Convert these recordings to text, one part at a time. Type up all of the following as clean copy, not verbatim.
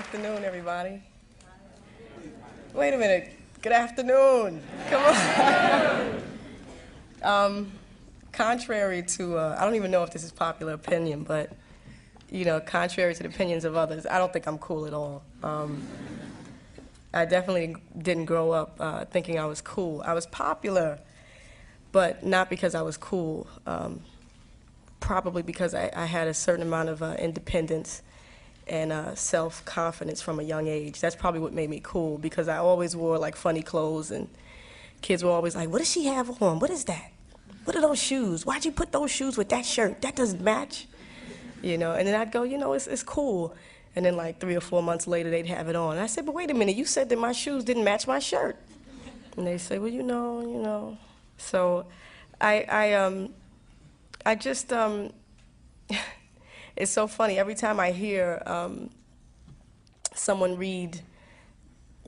afternoon, everybody. Wait a minute. Good afternoon. Come on. Contrary to, I don't even know if this is popular opinion, but, contrary to the opinions of others, I don't think I'm cool at all. I definitely didn't grow up thinking I was cool. I was popular, but not because I was cool. Probably because I had a certain amount of independence and self-confidence from a young age. That's probably what made me cool, because I always wore like funny clothes, and kids were always like, "What does she have on? What is that? What are those shoes? Why'd you put those shoes with that shirt? That doesn't match." And then I'd go, it's cool. And then like 3 or 4 months later, they'd have it on. And I said, "But wait a minute, you said that my shoes didn't match my shirt." And they say, "Well, you know." So I just, it's so funny. Every time I hear someone read,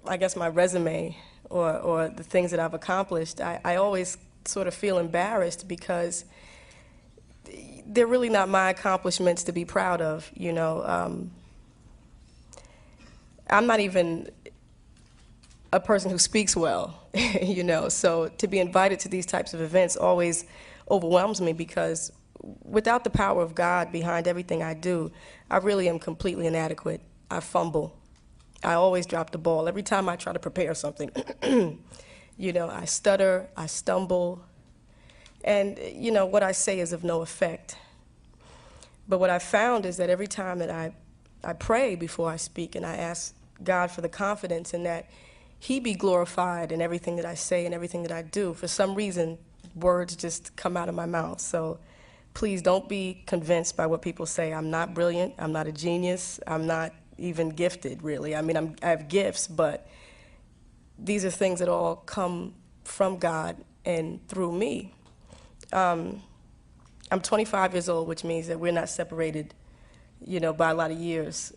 I guess, my resume or the things that I've accomplished, I always sort of feel embarrassed, because they're really not my accomplishments to be proud of, I'm not even a person who speaks well, so to be invited to these types of events always overwhelms me, because without the power of God behind everything I do, I really am completely inadequate. I fumble. I always drop the ball. Every time I try to prepare something, I stutter, I stumble, and, what I say is of no effect. But what I found is that every time that I pray before I speak, and I ask God for the confidence and that He be glorified in everything that I say and everything that I do, for some reason, words just come out of my mouth. So please don't be convinced by what people say. I'm not brilliant. I'm not a genius. I'm not even gifted, really. I mean, I have gifts, but these are things that all come from God and through me. I'm 25 years old, which means that we're not separated, by a lot of years.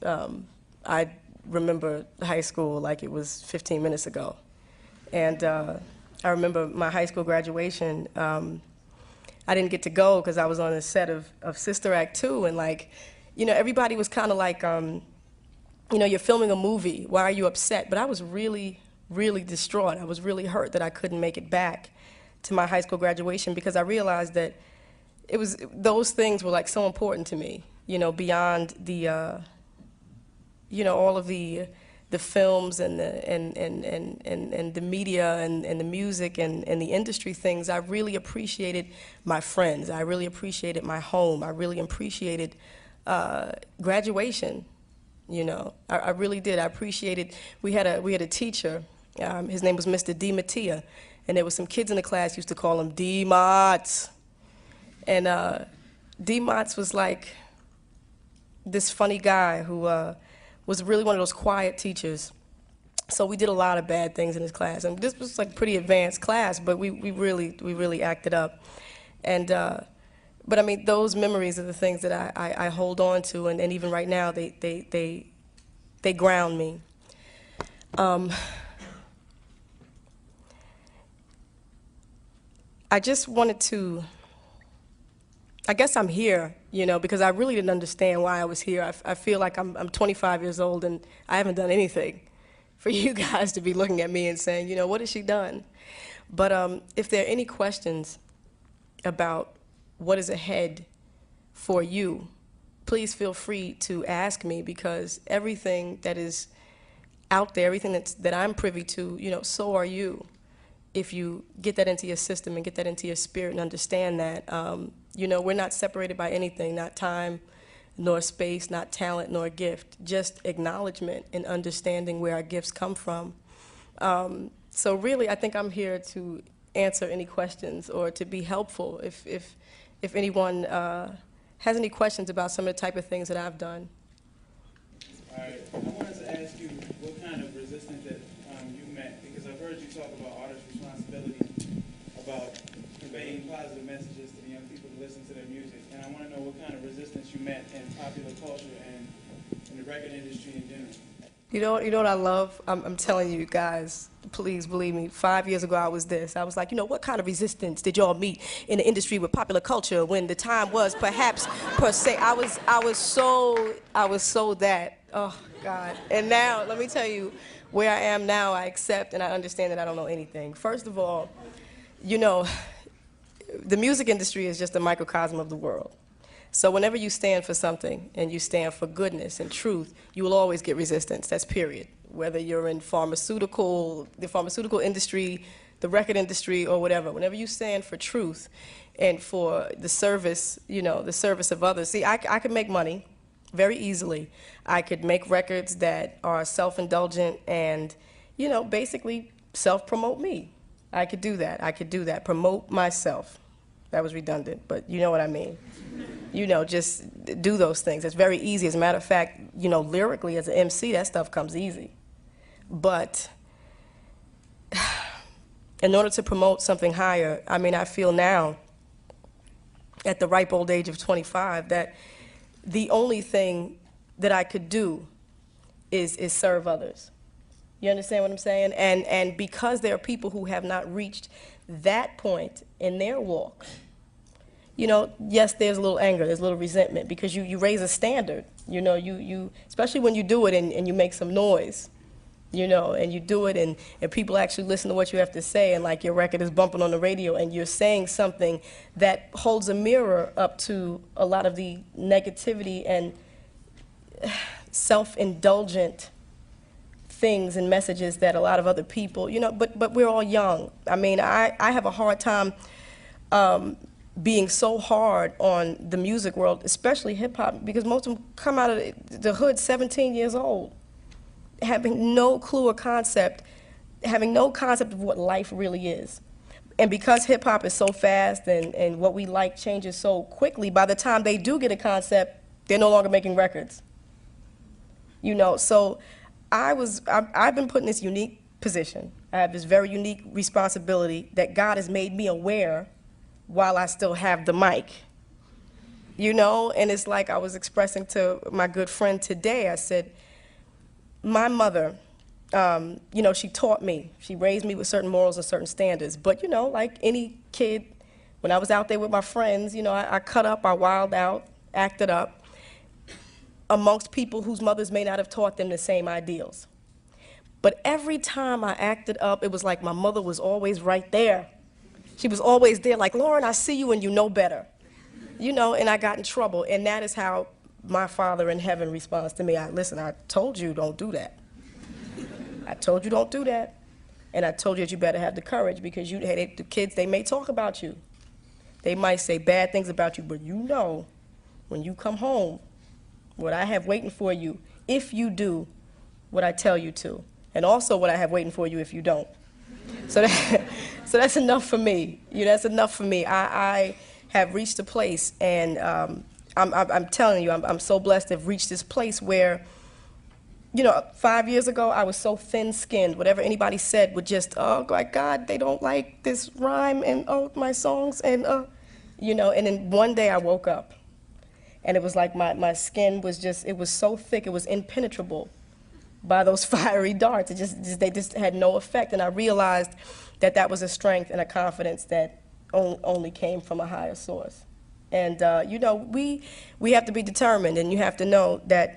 I remember high school like it was 15 minutes ago. And I remember my high school graduation. I didn't get to go because I was on a set of Sister Act 2, and everybody was kind of like, you're filming a movie, why are you upset? But I was really, really distraught. I was really hurt that I couldn't make it back to my high school graduation, because I realized that those things were like so important to me, beyond the, all of the films and the media and the music and the industry things. I really appreciated my friends. I really appreciated my home. I really appreciated graduation. I really did. I appreciated. We had a teacher. His name was Mr. D. Mattia, and there were some kids in the class used to call him D. Motts. And D. Motts was like this funny guy who was really one of those quiet teachers. So we did a lot of bad things in his class, and this was like a pretty advanced class, but we really acted up. And but I mean, those memories are the things that I hold on to, and even right now they ground me. I just wanted to, I guess I'm here, because I really didn't understand why I was here. I feel like I'm 25 years old and I haven't done anything for you guys to be looking at me and saying, what has she done? But if there are any questions about what is ahead for you, please feel free to ask me, because everything that is out there, everything that I'm privy to, so are you. If you get that into your system and get that into your spirit and understand that, we're not separated by anything, not time, nor space, not talent, nor gift, just acknowledgement and understanding where our gifts come from. So really, I think I'm here to answer any questions or to be helpful if anyone has any questions about some of the type of things that I've done. All right, I wanted to ask you what kind of resistance that you met, because I've heard you talk about artists' responsibility, about conveying positive messages to the young people to listen to their music, and I want to know what kind of resistance you met in popular culture and in the record industry in general. You know what I love? I'm telling you guys, please believe me, 5 years ago I was this. I was like, what kind of resistance did y'all meet in the industry with popular culture when the time was perhaps per se? I was so that. Oh God. And now, let me tell you, where I am now, I accept and I understand that I don't know anything. First of all, the music industry is just a microcosm of the world. So whenever you stand for something and you stand for goodness and truth, you will always get resistance. That's period. Whether you're in the pharmaceutical industry, the record industry, or whatever. Whenever you stand for truth and for the service, the service of others. See, I could make money very easily. I could make records that are self-indulgent and, basically self-promote me. I could do that. Promote myself. That was redundant, but you know what I mean. Just do those things. It's very easy. As a matter of fact, lyrically as an MC, that stuff comes easy. But in order to promote something higher, I feel now, at the ripe old age of 25, that the only thing that I could do is serve others. You understand what I'm saying? And because there are people who have not reached that point in their walk, yes, there's a little anger, there's a little resentment, because you raise a standard, you especially when you do it and you make some noise, and you do it and people actually listen to what you have to say, and like your record is bumping on the radio and you're saying something that holds a mirror up to a lot of the negativity and self-indulgent things and messages that a lot of other people, but we're all young. I have a hard time being so hard on the music world, especially hip-hop, because most of them come out of the hood 17 years old, having no clue or concept, having no concept of what life really is. And because hip-hop is so fast and what we like changes so quickly, by the time they do get a concept, they're no longer making records. So I've been put in this unique position. I have this very unique responsibility that God has made me aware while I still have the mic, and it's like I was expressing to my good friend today. I said, my mother, she taught me, she raised me with certain morals and certain standards, but like any kid, when I was out there with my friends, I cut up, I wilded out, acted up amongst people whose mothers may not have taught them the same ideals. But every time I acted up, it was like my mother was always right there. She was always there, like, Lauryn, I see you and you know better. And I got in trouble. And that is how my Father in heaven responds to me. Listen, I told you don't do that. I told you don't do that. And I told you that you better have the courage, because the kids, they may talk about you. They might say bad things about you, but when you come home, what I have waiting for you, if you do what I tell you to, and also what I have waiting for you if you don't. So that's enough for me. That's enough for me. I have reached a place, and I'm telling you, I'm so blessed to have reached this place where, 5 years ago, I was so thin-skinned. Whatever anybody said would just, oh, my God, they don't like this rhyme, and oh, my songs, and and then one day I woke up, and it was like my skin was just, it was so thick, it was impenetrable by those fiery darts. They just had no effect. And I realized that that was a strength and a confidence that only came from a higher source. And, we have to be determined, and you have to know that,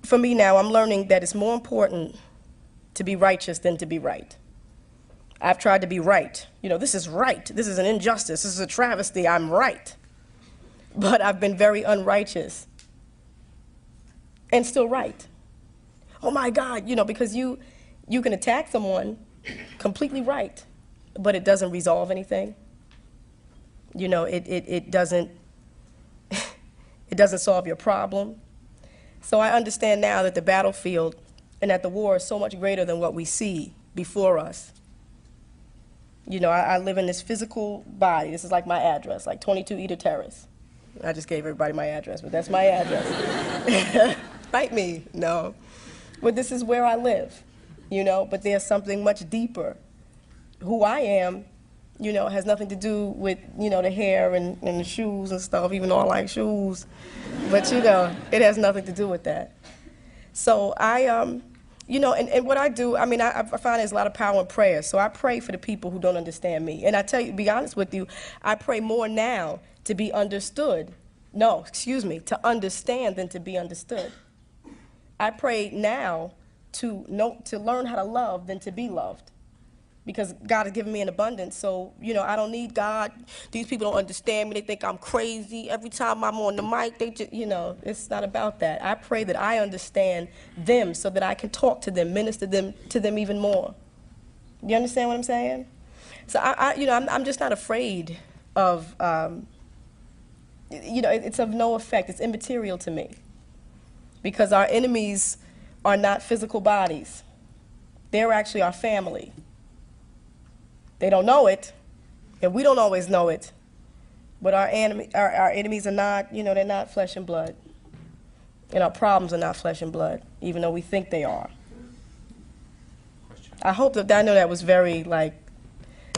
for me now, I'm learning that it's more important to be righteous than to be right. I've tried to be right. This is right. This is an injustice. This is a travesty. I'm right. But I've been very unrighteous and still right. Oh my God, because you can attack someone completely right, but it doesn't resolve anything. It doesn't it doesn't solve your problem. So I understand now that the battlefield and that the war is so much greater than what we see before us. I live in this physical body. This is like my address, like 22 Eder Terrace. I just gave everybody my address, but that's my address. Fight me, no. But this is where I live, but there's something much deeper. Who I am, has nothing to do with, the hair and the shoes and stuff, even though I like shoes. But, it has nothing to do with that. So I you know, and what I do, I mean, I find there's a lot of power in prayer. So I pray for the people who don't understand me. And I tell you, to be honest with you, I pray more now to be understood. No, excuse me, to understand than to be understood. I pray now to learn how to love than to be loved. Because God has given me an abundance, so, you know, I don't need God. These people don't understand me. They think I'm crazy. Every time I'm on the mic, they just, you know, it's not about that. I pray that I understand them so that I can talk to them, minister to them even more. You understand what I'm saying? So, you know, I'm just not afraid of, you know, it's of no effect. It's immaterial to me. Because our enemies are not physical bodies. They're actually our family. They don't know it, and we don't always know it. But our enemies are not, you know, they're not flesh and blood. And our problems are not flesh and blood, even though we think they are. I hope that, I know that was very, like,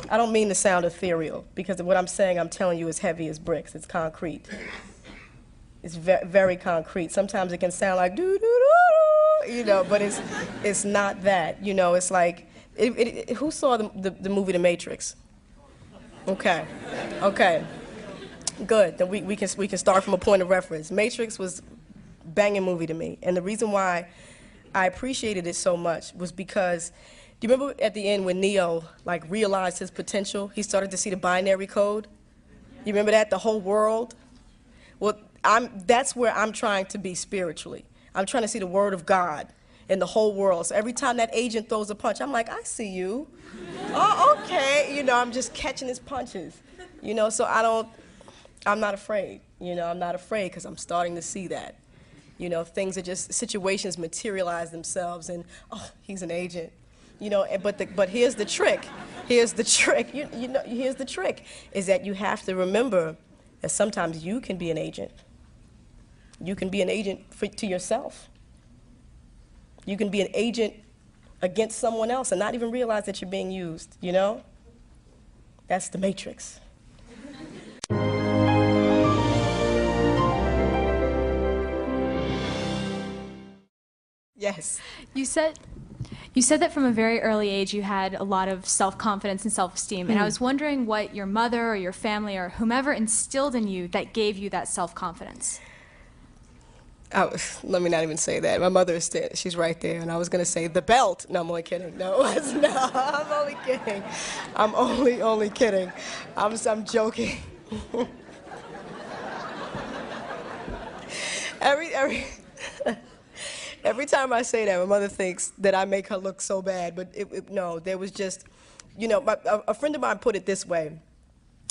I don't mean to sound ethereal, because what I'm saying, I'm telling you, is heavy as bricks. It's concrete. It's very concrete. Sometimes it can sound like doo-doo-doo-doo, you know, but it's not that. You know, it's like, who saw the movie The Matrix? Okay, okay, good. Then we can start from a point of reference. Matrix was a banging movie to me, and the reason why I appreciated it so much was because, do you remember at the end when Neo like realized his potential? He started to see the binary code. You remember that, the whole world? Well, that's where I'm trying to be spiritually. I'm trying to see the Word of God in the whole world. So every time that agent throws a punch, I'm like, I see you. Oh, okay. You know, I'm just catching his punches. You know, so I'm not afraid. You know, I'm not afraid because I'm starting to see that. You know, things are just, situations materialize themselves and, oh, he's an agent. You know, but here's the trick. Here's the trick. You know, here's the trick, is that you have to remember that sometimes you can be an agent. You can be an agent to yourself. You can be an agent against someone else and not even realize that you're being used, you know? That's the Matrix. Yes. You said that from a very early age you had a lot of self-confidence and self-esteem, and I was wondering what your mother or your family or whomever instilled in you that gave you that self-confidence. Let me not even say that. My mother is there. She's right there, and I was going to say the belt. No, I'm only kidding. No, I'm only kidding. I'm only kidding. I'm joking. Every time I say that, my mother thinks that I make her look so bad, but no, there was just, you know, a friend of mine put it this way.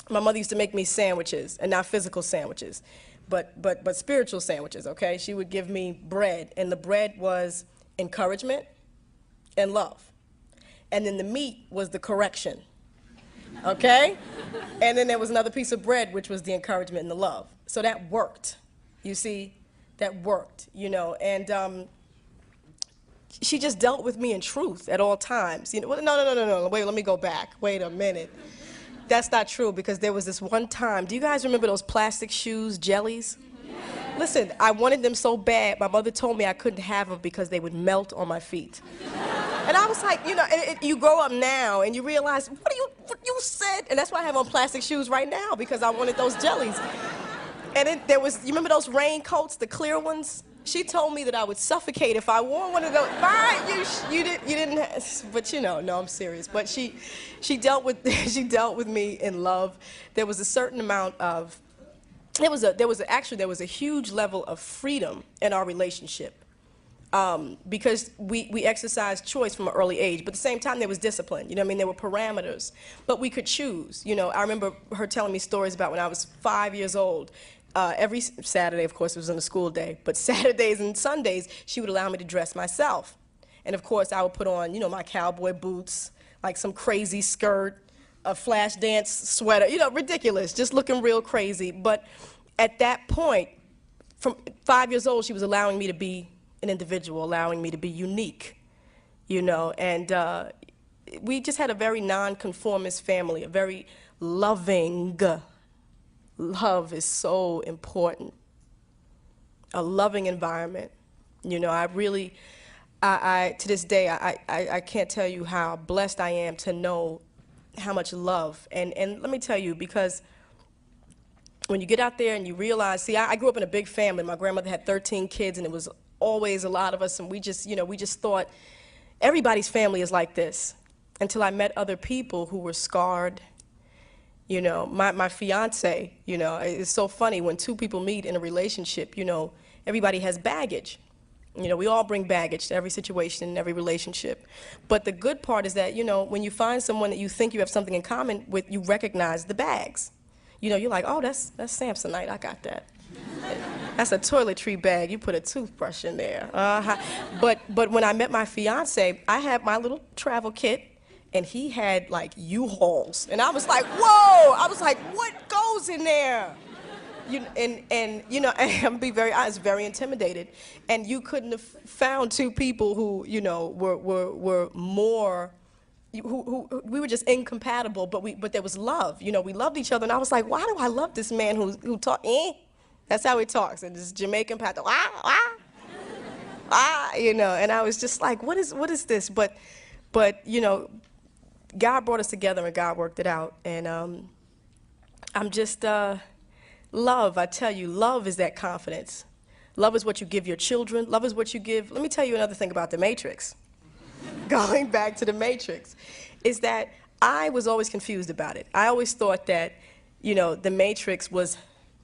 My mother used to make me sandwiches, and not physical sandwiches, but spiritual sandwiches, okay? She would give me bread, and the bread was encouragement and love. And then the meat was the correction, okay? And then there was another piece of bread, which was the encouragement and the love. So that worked, you see? That worked, you know, and she just dealt with me in truth at all times. You know, no, wait, let me go back. Wait a minute. That's not true, because there was this one time, do you guys remember those plastic shoes, jellies? Listen, I wanted them so bad, my mother told me I couldn't have them because they would melt on my feet. And I was like, you know, you grow up now and you realize, what you said? And that's why I have on plastic shoes right now, because I wanted those jellies. And there was, you remember those raincoats, the clear ones? She told me that I would suffocate if I wore one of those. You didn't, but you know, no, I'm serious. But she dealt with me in love. There was a certain amount of, there was a huge level of freedom in our relationship, because we exercised choice from an early age. But at the same time, there was discipline. You know what I mean? There were parameters, but we could choose. You know, I remember her telling me stories about when I was 5 years old. Every Saturday, of course, it was on a school day, but Saturdays and Sundays, she would allow me to dress myself. And of course, I would put on, you know, my cowboy boots, like some crazy skirt, a flash dance sweater, you know, ridiculous, just looking real crazy. But at that point, from 5 years old, she was allowing me to be an individual, allowing me to be unique, you know, and we just had a very nonconformist family, a very loving. Love is so important. A loving environment. You know, to this day, I can't tell you how blessed I am to know how much love. And let me tell you, because when you get out there and you realize, see, I grew up in a big family. My grandmother had 13 kids, and it was always a lot of us, and we just thought everybody's family is like this, until I met other people who were scarred. You know, my fiance, you know, it's so funny when two people meet in a relationship, you know, everybody has baggage. You know, we all bring baggage to every situation and every relationship. But the good part is that, you know, when you find someone that you think you have something in common with, you recognize the bags. You know, you're like, oh, that's Samsonite, I got that. That's a toiletry bag, you put a toothbrush in there. But when I met my fiance, I had my little travel kit, and he had like U-Hauls. And I was like, whoa! I was like, what goes in there? And you know, and I'm be very honest, very intimidated. And you couldn't have found two people who, you know, were more, who we were just incompatible, but there was love. You know, we loved each other, and I was like, why do I love this man who talk, That's how he talks, and this Jamaican pattern, you know, and I was just like, what is this? But you know, God brought us together, and God worked it out, and I'm just, love, I tell you, love is that confidence. Love is what you give your children. Love is what you give. Let me tell you another thing about the Matrix. Going back to the Matrix, is that I was always confused about it. I always thought that, you know, the Matrix was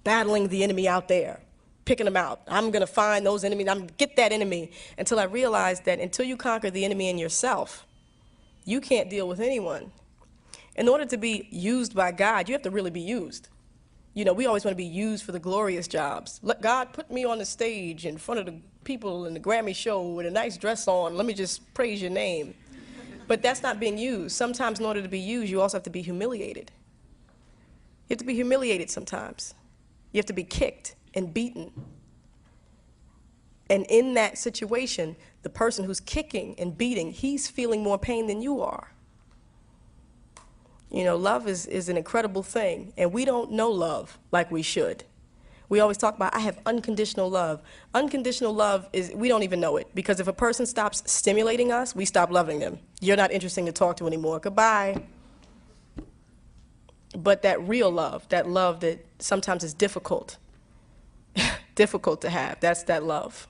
battling the enemy out there, picking them out. I'm going to find those enemies. I'm going to get that enemy. Until I realized that until you conquer the enemy in yourself, you can't deal with anyone. In order to be used by God, you have to really be used. You know, we always want to be used for the glorious jobs. Let God put me on the stage in front of the people in the Grammy show with a nice dress on. Let me just praise your name. But that's not being used. Sometimes in order to be used, you also have to be humiliated. You have to be humiliated sometimes. You have to be kicked and beaten. And in that situation, the person who's kicking and beating, he's feeling more pain than you are. You know, love is an incredible thing, and we don't know love like we should. We always talk about, I have unconditional love. Unconditional love is, we don't even know it, because if a person stops stimulating us, we stop loving them. You're not interesting to talk to anymore. Goodbye. But that real love that sometimes is difficult, difficult to have, that's that love.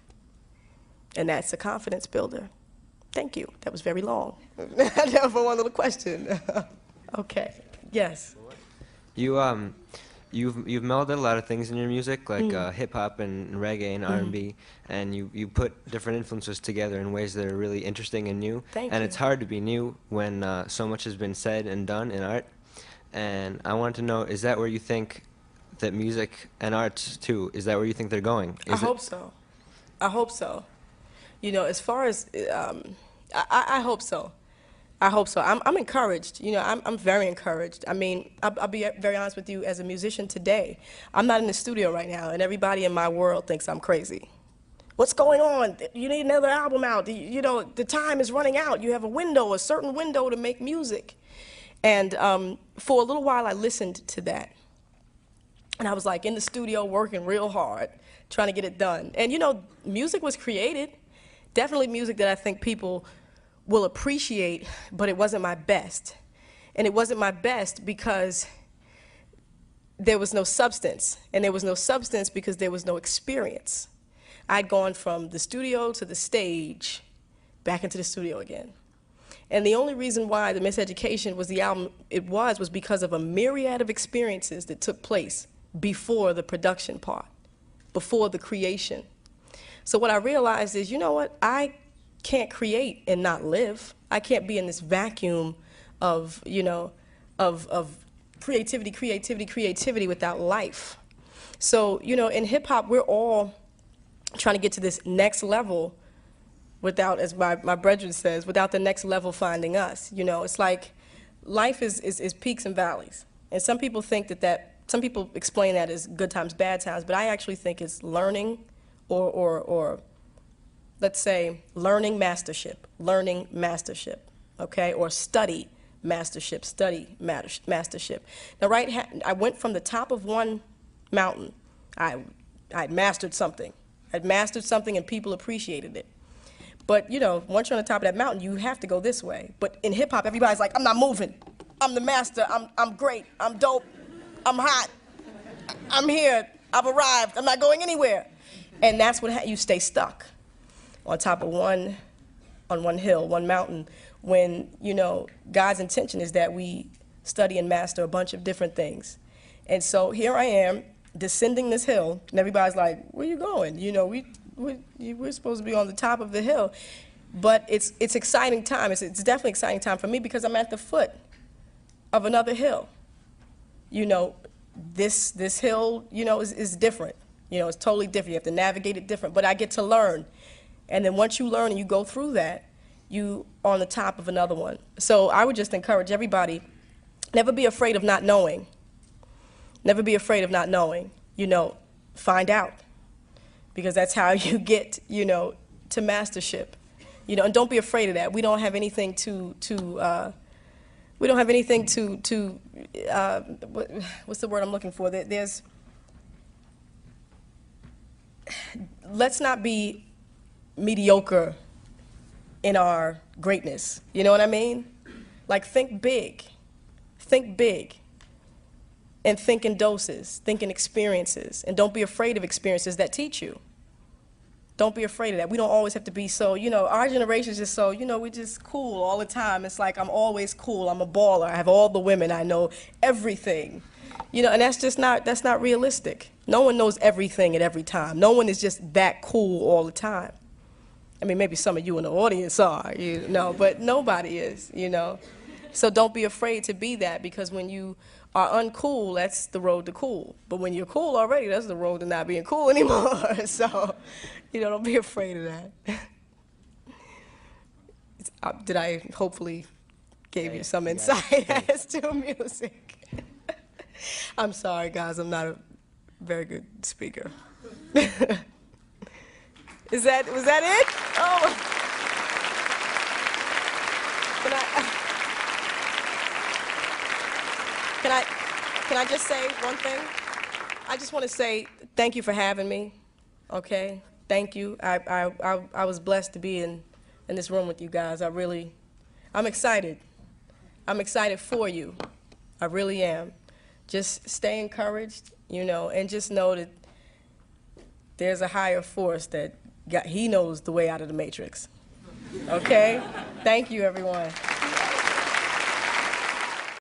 And that's a confidence builder. Thank you. That was very long. For one little question. Okay. Yes. You've melded a lot of things in your music, like hip hop and reggae and R&B, and you put different influences together in ways that are really interesting and new. Thank and you. It's hard to be new when so much has been said and done in art. And I wanted to know, is that where you think that music and arts too, is that where you think they're going? I hope so. I hope so. You know, as far as, I hope so. I hope so. I'm encouraged. You know, I'm very encouraged. I mean, I'll be very honest with you, as a musician today, I'm not in the studio right now, and everybody in my world thinks I'm crazy. What's going on? You need another album out. You know, the time is running out. You have a window, a certain window to make music. And for a little while, I listened to that. And I was like in the studio working real hard, trying to get it done. And you know, music was created. Definitely music that I think people will appreciate, but it wasn't my best. And it wasn't my best because there was no substance. And there was no substance because there was no experience. I'd gone from the studio to the stage, back into the studio again. And the only reason why The Miseducation was the album it was because of a myriad of experiences that took place before the production part, before the creation. So what I realized is, you know what, I can't create and not live. I can't be in this vacuum of, you know, of creativity without life. So, you know, in hip hop, we're all trying to get to this next level without, as my brethren says, without the next level finding us. You know, it's like life is peaks and valleys. And some people think some people explain that as good times, bad times, but I actually think it's learning or let's say learning mastership, okay, or study mastership. Now, I went from the top of one mountain. I'd mastered something. I'd mastered something and people appreciated it. But, you know, once you're on the top of that mountain, you have to go this way. But in hip hop, everybody's like, I'm not moving. I'm the master. I'm great. I'm dope. I'm hot. I'm here. I've arrived. I'm not going anywhere. And that's what you stay stuck on top of on one hill, one mountain, when, you know, God's intention is that we study and master a bunch of different things. And so here I am, descending this hill, and everybody's like, where you going? You know, we're supposed to be on the top of the hill. But it's exciting time. It's definitely exciting time for me because I'm at the foot of another hill. You know, this hill, you know, is different. You know, it's totally different. You have to navigate it different. But I get to learn. And then once you learn and you go through that, you are on the top of another one. So I would just encourage everybody, never be afraid of not knowing. Never be afraid of not knowing. You know, find out. Because that's how you get, you know, to mastership. You know, and don't be afraid of that. We don't have anything what's the word I'm looking for? Let's not be mediocre in our greatness. You know what I mean? Like, think big. Think big. And think in doses. Think in experiences. And don't be afraid of experiences that teach you. Don't be afraid of that. We don't always have to be so, you know, our generation is just so, you know, we're just cool all the time. It's like, I'm always cool. I'm a baller. I have all the women. I know everything. You know, and that's not realistic. No one knows everything at every time. No one is just that cool all the time. I mean, maybe some of you in the audience are, you know, but nobody is, you know. So don't be afraid to be that, because when you are uncool, that's the road to cool. But when you're cool already, that's the road to not being cool anymore. So, you know, don't be afraid of that. Did I hopefully gave you some insight as to music? I'm sorry, guys, I'm not a very good speaker. Was that it? Oh. Can I just say one thing? I just want to say thank you for having me. Okay, thank you. I was blessed to be in this room with you guys. I'm excited. I'm excited for you. I really am. Just stay encouraged, you know, and just know that there's a higher force that he knows the way out of the matrix. Okay? Thank you, everyone.